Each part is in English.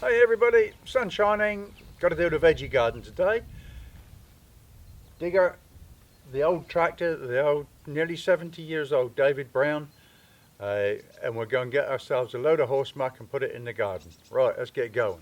Hey everybody, sun shining, got to do the veggie garden today. Digger, the old tractor, the old nearly 70 years old David Brown, and we're going to get ourselves a load of horse muck and put it in the garden. Right, let's get going.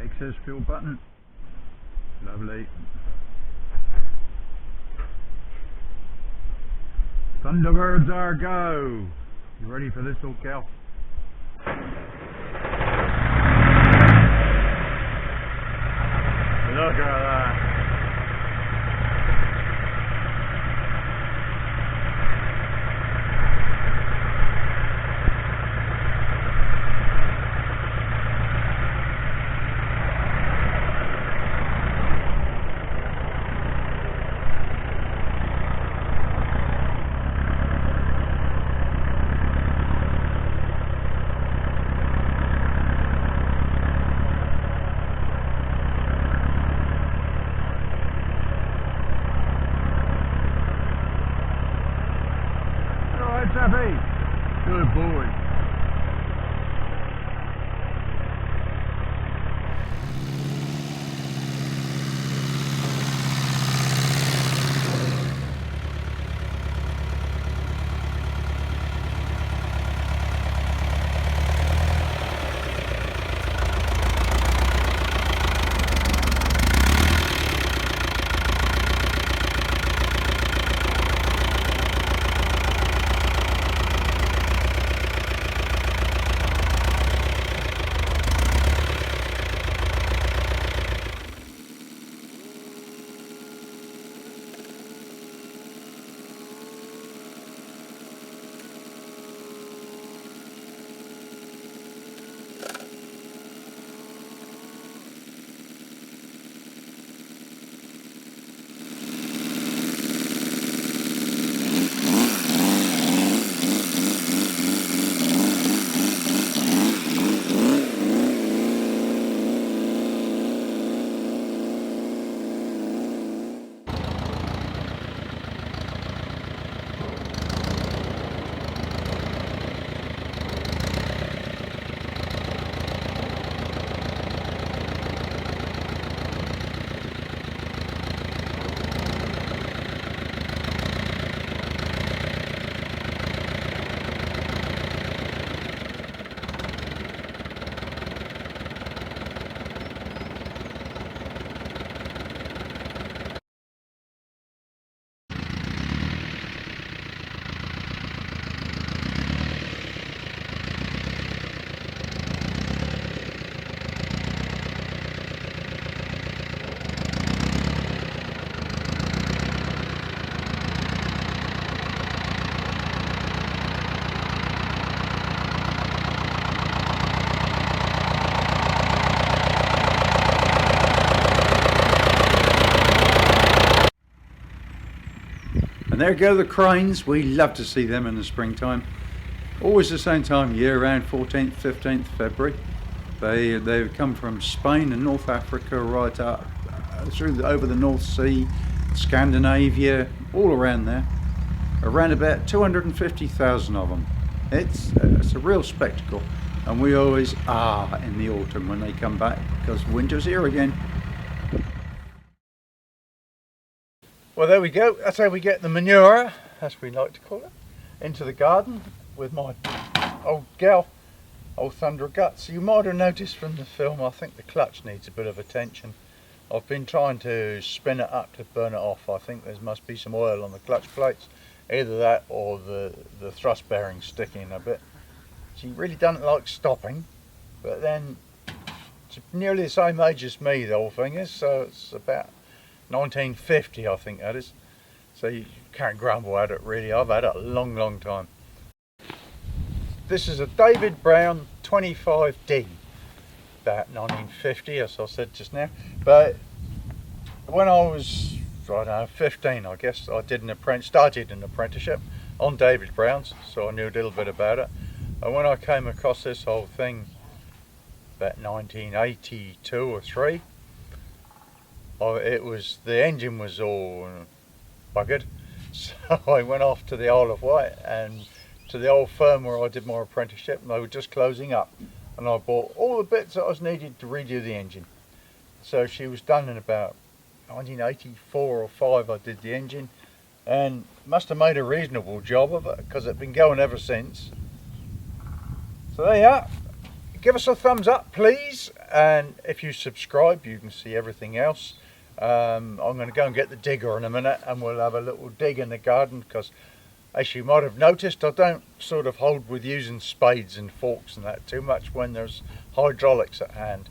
Access fuel button, lovely. Thunderbirds are go. You ready for this, old cow? Look at that. Good boy. And there go the cranes. We love to see them in the springtime. Always the same time year round, 14th, 15th February. They come from Spain and North Africa right up over the North Sea, Scandinavia, all around there. Around about 250,000 of them. It's a real spectacle, and we always are in the autumn when they come back, because winter's here again. Well, there we go. That's how we get the manure, as we like to call it, into the garden with my old gal, old Thunder of Guts. You might have noticed from the film, I think the clutch needs a bit of attention. I've been trying to spin it up to burn it off. I think there must be some oil on the clutch plates. Either that or the thrust bearing sticking a bit. She really doesn't like stopping, but then it's nearly the same age as me, the whole thing is, so it's about 1950, I think that is. So you can't grumble at it really. I've had it a long, long time. This is a David Brown 25D, about 1950, as I said just now. But when I was, I don't know, 15, I guess, I started an apprenticeship on David Brown's, so I knew a little bit about it. And when I came across this whole thing about 1982 or 3, the engine was all buggered, so I went off to the Isle of Wight and to the old firm where I did my apprenticeship, and they were just closing up, and I bought all the bits that I was needed to redo the engine. So she was done in about 1984 or 5. I did the engine, and must have made a reasonable job of it, because it's been going ever since. So there you are. Give us a thumbs up, please, and if you subscribe you can see everything else. I'm going to go and get the digger in a minute, and we'll have a little dig in the garden, because as you might have noticed, I don't sort of hold with using spades and forks and that too much when there's hydraulics at hand.